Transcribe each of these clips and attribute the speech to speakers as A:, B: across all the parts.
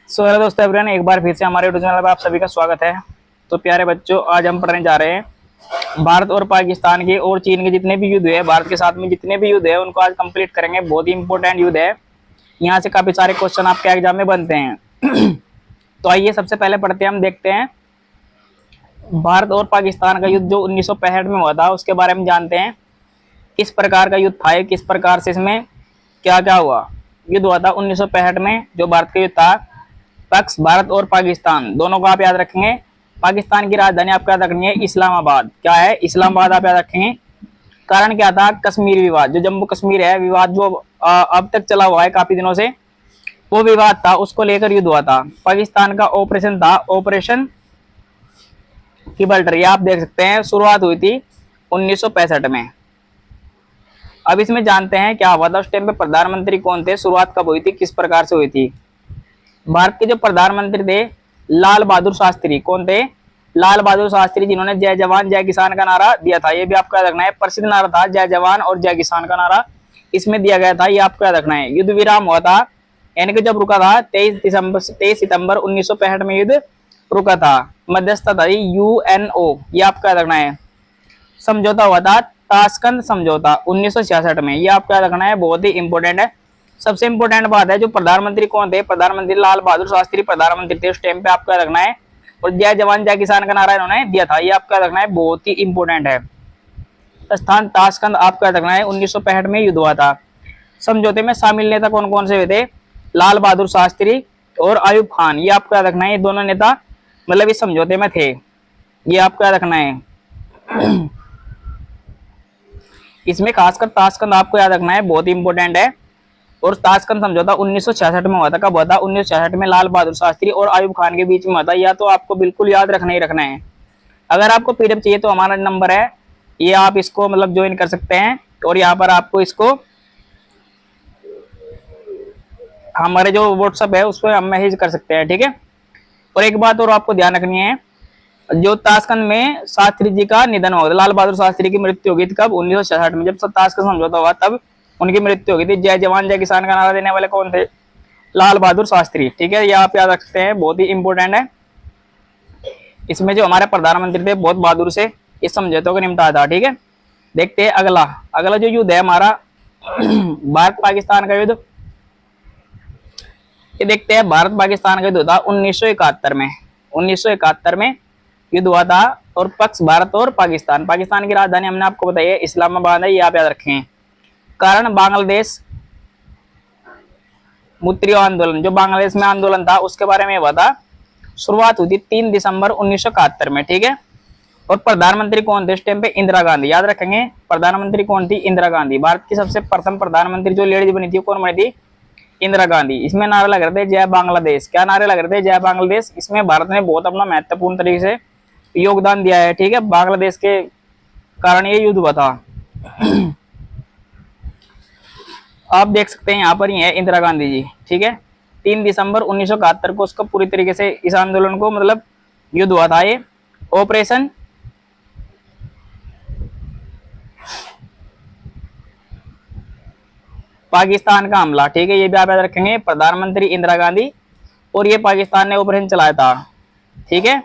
A: So hello दोस्तों everyone, एक बार फिर से हमारे यूट्यूब चैनल पर आप सभी का स्वागत है। तो प्यारे बच्चों, आज हम पढ़ने जा रहे हैं भारत और पाकिस्तान के और चीन के जितने भी युद्ध है, भारत के साथ में जितने भी युद्ध है उनको आज कंप्लीट करेंगे। बहुत ही इंपॉर्टेंट युद्ध है, यहाँ से काफी सारे क्वेश्चन आपके एग्जाम में बनते हैं। तो आइए सबसे पहले पढ़ते हैं, हम देखते हैं भारत और पाकिस्तान का युद्ध जो 1965 में हुआ था उसके बारे में जानते हैं। किस प्रकार का युद्ध था, किस प्रकार से इसमें क्या क्या हुआ। युद्ध हुआ था 1965 में, जो भारत का युद्ध था। पक्ष भारत और पाकिस्तान दोनों को आप याद रखेंगे। पाकिस्तान की राजधानी आपको याद रखनी है इस्लामाबाद। क्या है? इस्लामाबाद आप याद रखेंगे। कारण क्या था? कश्मीर विवाद, जो जम्मू कश्मीर है विवाद, जो अब तक चला हुआ है काफी दिनों से, वो विवाद था, उसको लेकर युद्ध हुआ था। पाकिस्तान का ऑपरेशन था ऑपरेशन गिब्राल्टर। ये आप देख सकते हैं, शुरुआत हुई थी 1965 में। अब इसमें जानते हैं क्या हुआ था उस टाइम पे, प्रधानमंत्री कौन थे, शुरुआत कब हुई थी, किस प्रकार से हुई थी। भारत के जो प्रधानमंत्री थे लाल बहादुर शास्त्री। कौन थे? लाल बहादुर शास्त्री, जिन्होंने जय जवान जय किसान का नारा दिया था। ये भी आपको याद रखना है, प्रसिद्ध नारा था जय जवान और जय किसान का नारा इसमें दिया गया था, ये आपको याद रखना है। युद्ध विराम हुआ था, यानी कि जब रुका था 23 सितंबर 1965 में युद्ध रुका था। मध्यस्थता था यूएनओ, ये आपको याद रखना है। समझौता हुआ था ताशकंद समझौता 1966 में, ये आपको याद रखना है, बहुत ही इंपॉर्टेंट है। सबसे इंपॉर्टेंट बात है, जो प्रधानमंत्री कौन थे, प्रधानमंत्री लाल बहादुर शास्त्री प्रधानमंत्री थे उस टाइम पे, आपको याद रखना है। और जय जवान जय किसान का नारा इन्होंने दिया था, ये आपको याद रखना है, बहुत ही इंपॉर्टेंट है। स्थान ताशकंद आपको याद रखना है, 1965 में युद्ध हुआ था। समझौते में शामिल नेता कौन कौन से हुए थे? लाल बहादुर शास्त्री और आयुब खान, ये आपको याद रखना है। ये दोनों नेता मतलब इस समझौते में थे, ये आपको याद रखना है। इसमें खासकर ताशकंद आपको याद रखना है, बहुत ही इंपॉर्टेंट है। और ताशकंद समझौता 1966 में हुआ था। कब हुआ था? 1966 में लाल बहादुर शास्त्री और आयुब खान के बीच में हुआ था। या तो आपको बिल्कुल याद रखना ही रखना है। अगर आपको पीडीएफ चाहिए तो हमारा नंबर है, ये आप इसको मतलब ज्वाइन कर सकते हैं, और यहाँ पर आपको इसको हमारे जो व्हाट्सएप है उस पर हम मैसेज कर सकते हैं, ठीक है। और एक बात और आपको ध्यान रखनी है, जो ताशकंद में शास्त्री जी का निधन हुआ, लाल बहादुर शास्त्री की मृत्यु हो गई थी कब? 1966 में, जब ताशकंद समझौता हुआ तब उनकी मृत्यु हो गई थी। जय जवान जय किसान का नारा देने वाले कौन थे? लाल बहादुर शास्त्री, ठीक है। ये आप याद रख सकते हैं, बहुत ही इंपॉर्टेंट है। इसमें जो हमारे प्रधानमंत्री थे बहुत बहादुर से इस समझौते को निपटाया था, ठीक है। देखते हैं अगला अगला जो युद्ध है हमारा भारत पाकिस्तान का युद्ध। ये देखते हैं, भारत पाकिस्तान का युद्ध होता 1971 में। 1971 में युद्ध हुआ था, और पक्ष भारत और पाकिस्तान। पाकिस्तान की राजधानी हमने आपको बताई है इस्लामाबाद है, ये आप याद रखें। कारण बांग्लादेश मुत्रियो आंदोलन, जो बांग्लादेश में आंदोलन था उसके बारे में हुआ था। शुरुआत हुई थी 3 दिसंबर 1971 में, ठीक है। और प्रधानमंत्री कौन थे इस टाइम पे? इंदिरा गांधी, याद रखेंगे। प्रधानमंत्री कौन थी? इंदिरा गांधी। भारत की सबसे प्रथम प्रधानमंत्री जो लेडीज बनी थी कौन बनी थी? इंदिरा गांधी। इसमें नारे लग रहे थे जय बांग्लादेश। क्या नारे लग रहे थे? जय बांग्लादेश। इसमें भारत ने बहुत अपना महत्वपूर्ण तरीके से योगदान दिया है, ठीक है। बांग्लादेश के कारण ये युद्ध हुआ था। आप देख सकते हैं यहाँ पर ही है इंदिरा गांधी जी, ठीक है। 3 दिसंबर 1971 को उसको पूरी तरीके से इस आंदोलन को मतलब युद्ध हुआ था, ये ऑपरेशन पाकिस्तान का हमला, ठीक है। ये भी आप याद रखेंगे, प्रधानमंत्री इंदिरा गांधी, और ये पाकिस्तान ने ऑपरेशन चलाया था, ठीक है।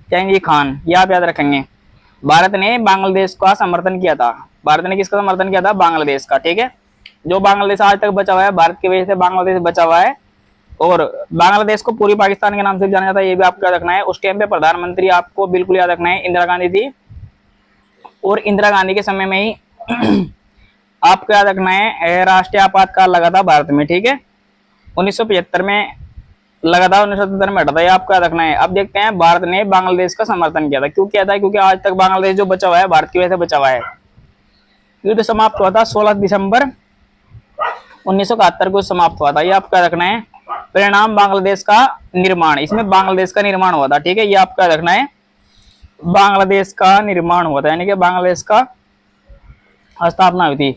A: जहांगीर खान, ये आप याद रखेंगे। भारत ने बांग्लादेश का समर्थन किया था। भारत ने किसका समर्थन किया था? बांग्लादेश का, ठीक है। जो बांग्लादेश आज तक बचा हुआ है, भारत की वजह से बांग्लादेश बचा हुआ है, और बांग्लादेश को पूरी पाकिस्तान के नाम से जाना जाता है, ये भी आपको याद रखना है। उस टाइम पे प्रधानमंत्री आपको बिल्कुल याद रखना है इंदिरा गांधी थी, और इंदिरा गांधी के समय में ही आपको याद रखना है राष्ट्रीय आपातकाल लगा था भारत में, ठीक है। 1975 में लगा था, 1977 में हटा था, ये आपको याद रखना है। अब देखते हैं, भारत ने बांग्लादेश का समर्थन किया था। क्यों किया था? क्योंकि आज तक बांग्लादेश जो बचा हुआ है भारत की वजह से बचा हुआ है। युद्ध समाप्त हुआ था 16 दिसंबर 1971 को समाप्त हुआ था, ये आपका रखना है। परिणाम बांग्लादेश का निर्माण, इसमें बांग्लादेश का निर्माण हुआ था, ठीक है। ये आपका रखना है, बांग्लादेश का निर्माण हुआ था, यानी कि बांग्लादेश का स्थापना हुई थी।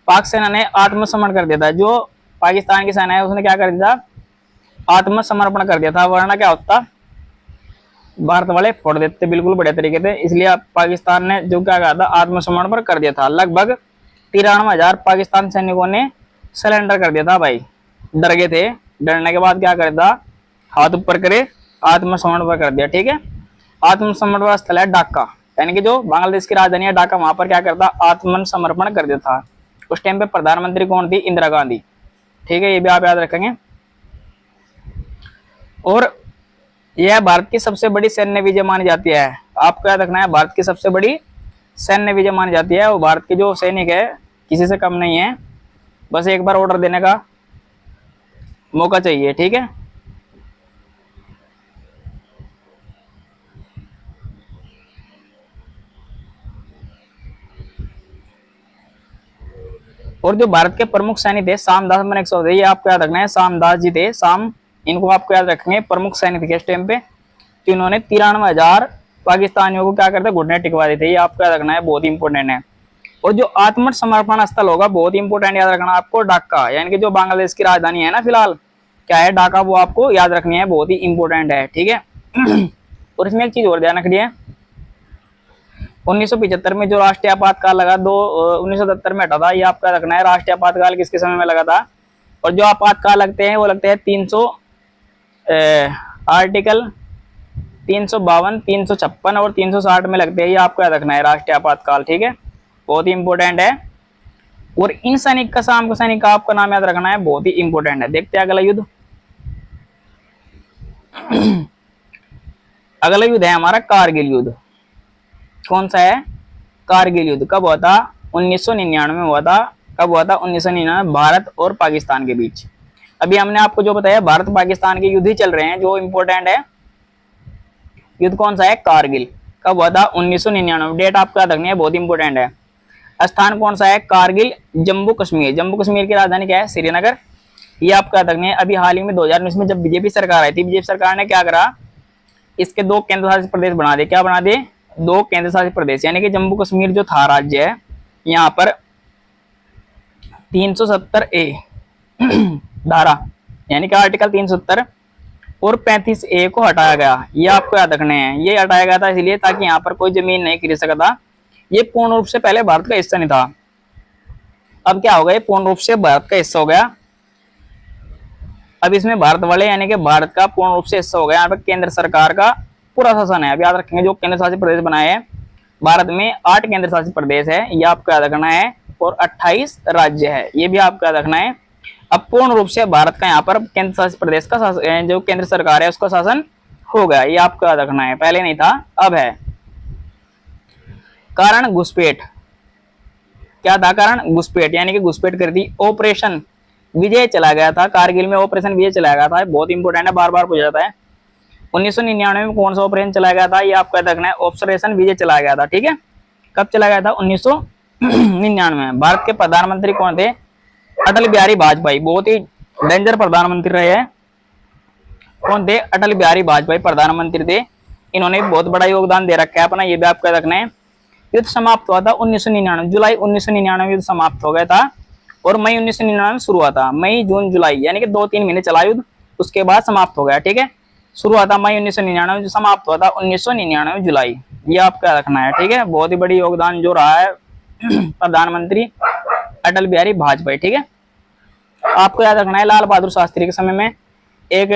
A: पाक सेना ने आत्मसमर्पण कर दिया था। जो पाकिस्तान की सेना है उसने क्या कर दिया? आत्मसमर्पण कर दिया था, वरना क्या होता? भारत वाले फोड़ देते बिल्कुल बढ़िया तरीके से। इसलिए पाकिस्तान ने जो क्या कहा था, आत्मसमर्पण कर दिया था। लगभग 93,000 पाकिस्तान सैनिकों ने सरेंडर कर दिया था भाई, डर गए थे। डरने के बाद क्या कर दिया? हाथ ऊपर करे, आत्मसमर्पण पर कर दिया, ठीक है। आत्मसमर्पण का स्थल है ढाका, यानी कि जो बांग्लादेश की राजधानी है ढाका, वहां पर क्या करता, आत्मसमर्पण कर देता। उस टाइम पे प्रधानमंत्री कौन थी, इंदिरा गांधी, ठीक है, ये भी आप याद रखेंगे। और यह भारत की सबसे बड़ी सैन्य विजय मानी जाती है, आपको याद रखना है, भारत की सबसे बड़ी सैन्य विजय मानी जाती है। और भारत के जो सैनिक है किसी से कम नहीं है, बस एक बार ऑर्डर देने का मौका चाहिए, ठीक है। और जो भारत के प्रमुख सैनिक थे, सामदास मन 100 थे, ये आपको याद रखना है, सामदास जी थे, साम, इनको आपको याद रखेंगे, प्रमुख सैनिक थे इस टाइम पे, कि उन्होंने 93,000 पाकिस्तानियों को क्या करते, घुटने टिकवा दी थे, ये आपको याद रखना है, बहुत इंपॉर्टेंट है। और जो आत्मसमर्पण स्थल होगा, बहुत इंपॉर्टेंट याद रखना आपको, ढाका, यानी कि जो बांग्लादेश की राजधानी है ना फिलहाल, क्या है ढाका, वो आपको याद रखनी है, बहुत ही इंपॉर्टेंट है, ठीक है। और इसमें एक चीज और ध्यान रखनी है, 1975 में जो राष्ट्रीय आपातकाल लगा, 1970 में हटा था, ये आपका रखना है, राष्ट्रीय आपातकाल किसके समय में लगा था। और जो आपातकाल लगते हैं वो लगते हैं 300 आर्टिकल 352, 356 और 360 में लगते हैं, ये आपको याद रखना है, राष्ट्रीय आपातकाल, ठीक है, बहुत ही इंपॉर्टेंट है। और इन सैनिक का, शाम को सैनिक का आपका नाम याद रखना है, बहुत ही इंपॉर्टेंट है। देखते हैं अगला युद्ध। अगला युद्ध है हमारा कारगिल युद्ध। कौन सा है, कारगिल युद्ध। कब हुआ था, 1999 में हुआ था। कब हुआ था, 1999, भारत और पाकिस्तान के बीच। अभी हमने आपको जो बताया, भारत पाकिस्तान के युद्ध ही चल रहे हैं, जो इंपॉर्टेंट है युद्ध कौन सा है, कारगिल। कब हुआ था, 1999, डेट आपको याद रखनी है, बहुत इंपॉर्टेंट है। स्थान कौन सा है, कारगिल, जम्मू कश्मीर। जम्मू कश्मीर की राजधानी क्या है, श्रीनगर, ये आपको याद रखनी है। अभी हाल ही में 2019 में जब बीजेपी सरकार आई थी, बीजेपी सरकार ने क्या करा, इसके 2 केंद्र शासित प्रदेश बना दे। क्या बना दे, 2 केंद्र शासित प्रदेश, यानी कि जम्मू कश्मीर जो था राज्य है, यहाँ पर 370A धारा, यानी कि आर्टिकल 370 और 35A को हटाया गया, ये आपको याद रखने हैं। ये हटाया गया था इसलिए ताकि यहाँ पर कोई जमीन नहीं खरीद सकता। ये पूर्ण रूप से पहले भारत का हिस्सा नहीं था, अब क्या हो गया, पूर्ण रूप से भारत का हिस्सा हो गया। अब इसमें भारत वाले, यानी कि भारत का पूर्ण रूप से हिस्सा हो गया। यहाँ पर केंद्र सरकार का पूरा शासन है। अब याद रखेंगे, जो केंद्र शासित प्रदेश बनाए हैं भारत में, 8 केंद्र शासित प्रदेश है, ये आपको याद रखना है, और 28 राज्य है, ये भी आपको याद रखना है। अब पूर्ण रूप से भारत का यहाँ पर केंद्र शासित प्रदेश का जो केंद्र सरकार है उसका शासन हो गया, ये आपको याद रखना है, पहले नहीं था, अब है। कारण घुसपैठ, क्या था कारण, घुसपैठ, यानी कि घुसपैठ कर दी। ऑपरेशन विजय चला गया था, कारगिल में ऑपरेशन विजय चलाया गया था, बहुत इंपॉर्टेंट है, बार बार पूछा जाता है। 1999 में कौन सा ऑपरेशन चलाया गया था, ये आपको याद रखना है, ऑपरेशन विजय चलाया गया था, ठीक है। कब चला गया था, 1999 में। भारत के प्रधानमंत्री कौन थे, अटल बिहारी वाजपेयी, बहुत ही डेंजर प्रधानमंत्री रहे हैं। कौन थे, अटल बिहारी वाजपेयी प्रधानमंत्री थे, इन्होंने बहुत बड़ा योगदान दे रखा है अपना, ये भी आपको याद रखना है। युद्ध समाप्त हुआ था 1999, जुलाई 1999 युद्ध समाप्त हो गया था, और मई 1999 में शुरू हुआ था, मई जून जुलाई, यानी कि 2-3 महीने चला युद्ध, उसके बाद समाप्त हो गया, ठीक है। शुरू हुआ था मई 1999, समाप्त हुआ था 1999 जुलाई, ये आपका रखना है, ठीक है। बहुत ही बड़ी योगदान जो रहा है प्रधानमंत्री अटल बिहारी वाजपेयी, ठीक है। आपको याद रखना है, लाल बहादुर शास्त्री के समय में एक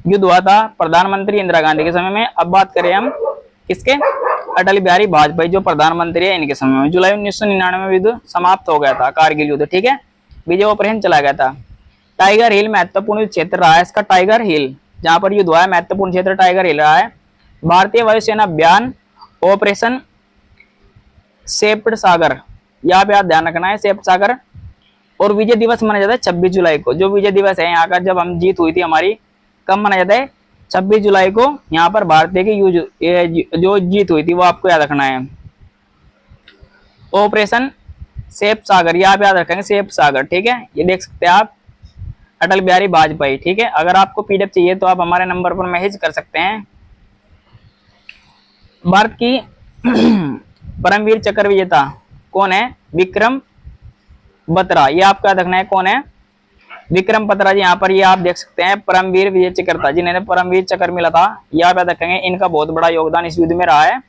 A: युद्ध हुआ था, प्रधानमंत्री इंदिरा गांधी के समय में। अब बात करें हम किसके, अटल बिहारी वाजपेयी जो प्रधानमंत्री है, इनके समय में। जुलाई 1999 में युद्ध समाप्त हो गया था, कारगिल युद्ध, ठीक है, विजय ऑपरेशन चला गया था। टाइगर हिल महत्वपूर्ण क्षेत्र रहा है इसका, टाइगर हिल जहां पर युद्ध हुआ है, महत्वपूर्ण क्षेत्र टाइगर हिल रहा है। भारतीय वायुसेना अभियान ऑपरेशन सेप्ट सागर, यहाँ पे आप ध्यान रखना है, सेप्ट सागर। और विजय दिवस मनाया जाता है 26 जुलाई को, जो विजय दिवस है यहाँ का, जब हम जीत हुई थी हमारी, कब मनाया जाता है, 26 जुलाई को, यहाँ पर भारतीय की जो जीत हुई थी वो आपको याद रखना है। ऑपरेशन सेफ सागर, ये आप याद रखेंगे, सेफ सागर, ठीक है, ये देख सकते हैं आप, अटल बिहारी वाजपेयी, ठीक है। अगर आपको पीडीएफ चाहिए तो आप हमारे नंबर पर मैसेज कर सकते हैं। भारत की परमवीर चक्र विजेता कौन है, विक्रम बत्रा, ये आपको याद रखना है, कौन है, विक्रम बत्रा जी। यहाँ पर ये आप देख सकते हैं, परमवीर विजय चक्र था, जिन्हें परमवीर चक्र मिला था, ये आप याद रखेंगे, इनका बहुत बड़ा योगदान इस युद्ध में रहा है,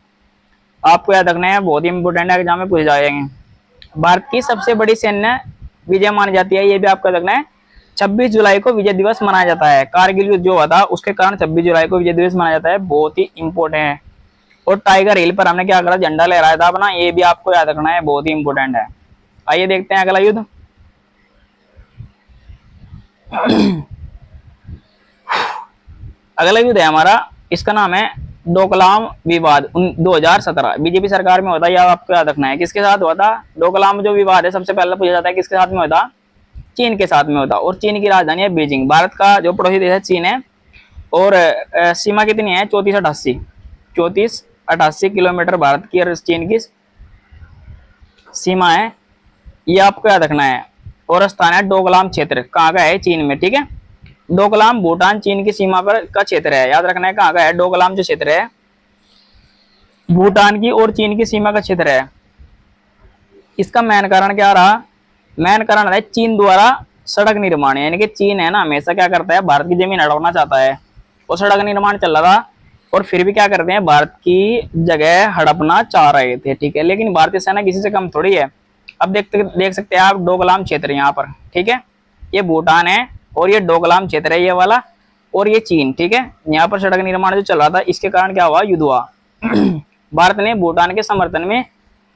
A: आपको याद रखना है, बहुत ही इंपोर्टेंट है, एग्जाम में पूछे जाएंगे। भारत की सबसे बड़ी सैन्य विजय मानी जाती है, ये भी आपको याद रखना है, 26 जुलाई को विजय दिवस मनाया जाता है। कारगिल युद्ध जो हुआ था उसके कारण 26 जुलाई को विजय दिवस मनाया जाता है, बहुत ही इंपॉर्टेंट है। और टाइगर हिल पर हमने क्या करा, झंडा लहराया था अपना, ये भी आपको याद रखना है, बहुत ही इंपॉर्टेंट है। आइए देखते हैं अगला युद्ध। अगला युद्ध है हमारा, इसका नाम है डोकलाम विवाद 2017। बीजेपी सरकार में होता है, यह आपको याद रखना है। किसके साथ हुआ था डोकलाम जो विवाद है, सबसे पहले पूछा जाता है किसके साथ में होता, चीन के साथ में होता। और चीन की राजधानी है बीजिंग। भारत का जो पड़ोसी देश है चीन है। और सीमा कितनी है, 3488 किलोमीटर भारत की और चीन की सीमा है, ये आपको याद रखना है। और स्थान है डोकलाम क्षेत्र, कहाँ का है, चीन में, ठीक है। डोकलाम भूटान चीन की सीमा पर का क्षेत्र है, याद रखना है कहाँ का है डोकलाम जो क्षेत्र है, भूटान की और चीन की सीमा का क्षेत्र है। इसका मेन कारण क्या रहा, मेन कारण है चीन द्वारा सड़क निर्माण, यानी कि चीन है ना हमेशा क्या करता है, भारत की जमीन हड़पना चाहता है। और सड़क निर्माण चल रहा था, और फिर भी क्या करते हैं, भारत की जगह हड़पना चाह रहे थे, ठीक है। लेकिन भारतीय सेना किसी से कम थोड़ी है। अब देख सकते हैं आप डोकलाम क्षेत्र यहाँ पर, ठीक है। ये भूटान है और ये डोकलाम क्षेत्र है ये वाला, और ये चीन, ठीक है। यहाँ पर सड़क निर्माण जो चल रहा था, इसके कारण क्या हुआ, युद्ध हुआ। भारत ने भूटान के समर्थन में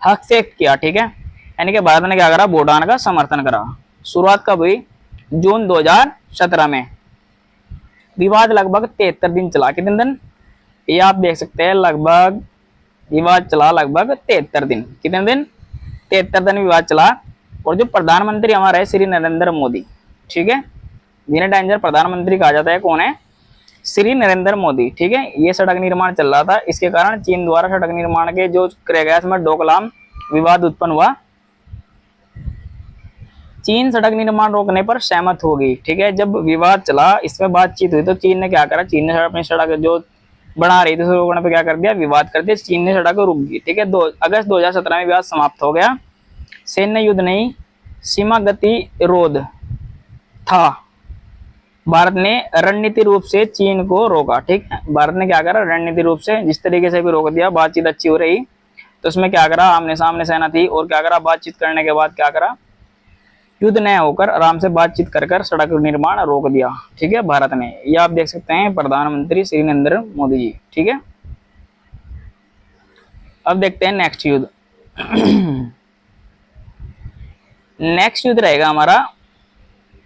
A: हस्तक्षेप किया, ठीक है। यानी कि भारत ने क्या करा, भूटान का समर्थन करा। शुरुआत कब हुई, जून 2017 में। विवाद लगभग 73 दिन चला, कितने दिन, ये आप देख सकते हैं, लगभग विवाद चला लगभग 73 दिन, कितने दिन, 73 दिन विवाद चला। और जो प्रधानमंत्री हमारा है श्री नरेंद्र मोदी, ठीक है, जिन्हें डेंजर प्रधानमंत्री कहा जाता है, कौन है, श्री नरेंद्र मोदी, ठीक है। ये सड़क निर्माण चल रहा था, इसके कारण चीन द्वारा सड़क निर्माण के जो किया गया इसमें डोकलाम विवाद उत्पन्न हुआ। चीन सड़क निर्माण रोकने पर सहमत होगी, ठीक है। जब विवाद चला, इसमें बातचीत हुई, तो चीन ने क्या करा, चीन ने अपनी सड़क जो बना रही थी उसे रोकने पर क्या कर दिया, विवाद कर दिया, चीन ने सड़क रुक गई, ठीक है। अगस्त 2017 में विवाद समाप्त हो गया। सैन्य युद्ध नहीं, सीमा गतिरोध था। भारत ने रणनीति रूप से चीन को रोका, ठीक है। भारत ने क्या करा, रणनीति रूप से जिस तरीके से भी रोक दिया, बातचीत अच्छी हो रही तो उसमें क्या करा, आमने सामने सेना थी, और क्या करा, बातचीत करने के बाद क्या करा, युद्ध न होकर आराम से बातचीत कर सड़क निर्माण रोक दिया, ठीक है, भारत ने। ये आप देख सकते हैं प्रधानमंत्री श्री नरेंद्र मोदी जी, ठीक है। अब देखते हैं नेक्स्ट युद्ध। नेक्स्ट युद्ध रहेगा हमारा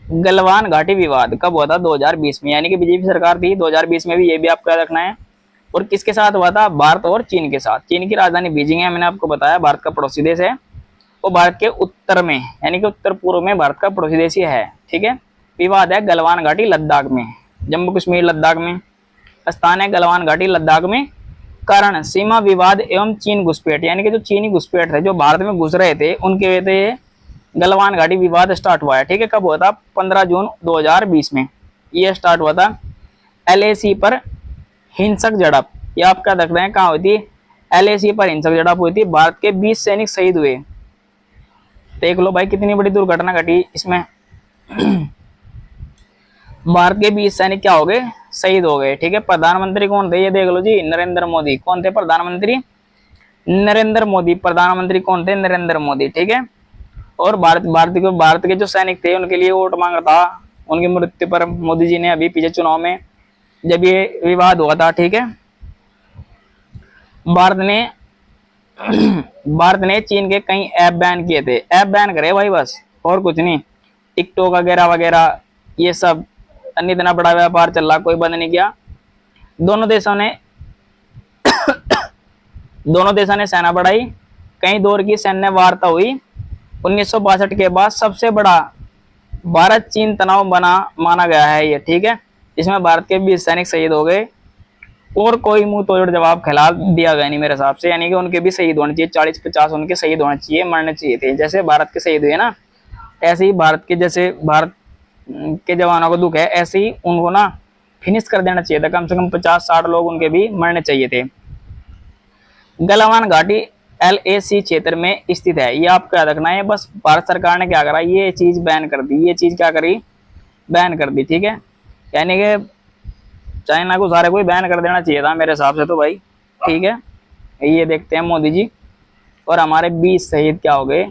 A: गलवान घाटी विवाद। कब हुआ था, 2020 में, यानी कि बीजेपी सरकार थी 2020 में भी, ये भी आपको याद रखना है। और किसके साथ हुआ था, भारत और चीन के साथ। चीन की राजधानी बीजिंग है, मैंने आपको बताया, भारत का पड़ोसी देश है। वो भारत के उत्तर में, यानी कि उत्तर पूर्व में भारत का पड़ोसी देश है, ठीक है। विवाद है गलवान घाटी लद्दाख में, जम्मू कश्मीर लद्दाख में। स्थान है गलवान घाटी लद्दाख में। कारण सीमा विवाद एवं चीन घुसपैठ, यानी कि जो चीनी घुसपैठ थे, जो भारत में घुस रहे थे, उनके वजह से गलवान घाटी विवाद स्टार्ट हुआ है, ठीक है। कब हुआ था, 15 जून 2020 में ये स्टार्ट हुआ था। LAC पर हिंसक झड़प, ये आपका देख रहे हैं कहाँ हुई थी, LAC पर हिंसक झड़प हुई थी। भारत के 20 सैनिक शहीद हुए। देख लो भाई कितनी बड़ी दुर्घटना घटी इसमें। भारत के 20 सैनिक क्या हो गए, शहीद हो गए, ठीक है। प्रधानमंत्री कौन थे, ये देख लो जी, नरेंद्र मोदी। कौन थे प्रधानमंत्री, नरेंद्र मोदी। प्रधानमंत्री कौन थे, नरेंद्र मोदी, ठीक है। और भारत के जो सैनिक थे उनके लिए वोट मांगा था। उनकी मृत्यु पर मोदी जी ने अभी पीछे चुनाव में जब ये विवाद हुआ था, ठीक है, भारत ने चीन के कई ऐप बैन किए थे। ऐप बैन करे भाई बस, और कुछ नहीं। टिकटॉक वगैरह वगैरह ये सब, अन्य इतना बड़ा व्यापार चल रहा, कोई बंद नहीं किया। दोनों देशों ने सेना बढ़ाई। कई दौर की सैन्य वार्ता हुई। 1962 के बाद सबसे बड़ा भारत चीन तनाव बना माना गया है ये, ठीक है। इसमें भारत के 20 सैनिक शहीद हो गए, और कोई मुंह तोड़ जवाब खिला दिया गया नहीं मेरे हिसाब से। यानी कि उनके भी शहीद होने चाहिए, 40-50 उनके शहीद होने चाहिए, मरने चाहिए थे। जैसे भारत के शहीद हुए ना, ऐसे ही भारत के जवानों को दुख है, ऐसे ही उनको ना फिनिश कर देना चाहिए था। कम से कम 50-60 लोग उनके भी मरने चाहिए थे। गलवान घाटी LAC क्षेत्र में स्थित है, ये आपको याद रखना है। बस भारत सरकार ने क्या करा, ये चीज बैन कर दी, ये चीज क्या करी, बैन कर दी, ठीक है। यानी कि चाइना को सारे कोई बैन कर देना चाहिए था मेरे हिसाब से तो भाई, ठीक है। ये देखते हैं मोदी जी। और हमारे 20 शहीद क्या हो गए,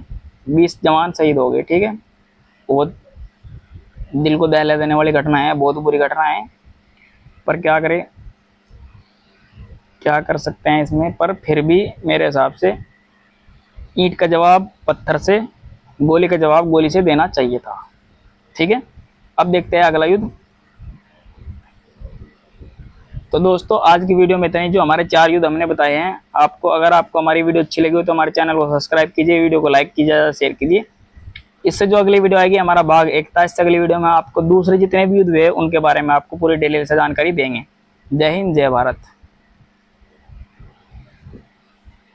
A: 20 जवान शहीद हो गए, ठीक है। वो दिल को दहला देने वाली घटना है, बहुत बुरी घटना है, पर क्या करें, क्या कर सकते हैं इसमें। पर फिर भी मेरे हिसाब से ईंट का जवाब पत्थर से, गोली का जवाब गोली से देना चाहिए था। ठीक है, अब देखते हैं अगला युद्ध। तो दोस्तों आज की वीडियो में इतना ही, जो हमारे 4 युद्ध हमने बताए हैं आपको। अगर आपको हमारी वीडियो अच्छी लगी हो तो हमारे चैनल को सब्सक्राइब कीजिए, वीडियो को लाइक कीजिए, शेयर कीजिए। इससे जो अगली वीडियो आएगी हमारा भाग 1 था, इससे अगली वीडियो में आपको दूसरे जितने भी युद्ध हुए उनके बारे में आपको पूरी डिटेल से जानकारी देंगे। जय हिंद, जय भारत।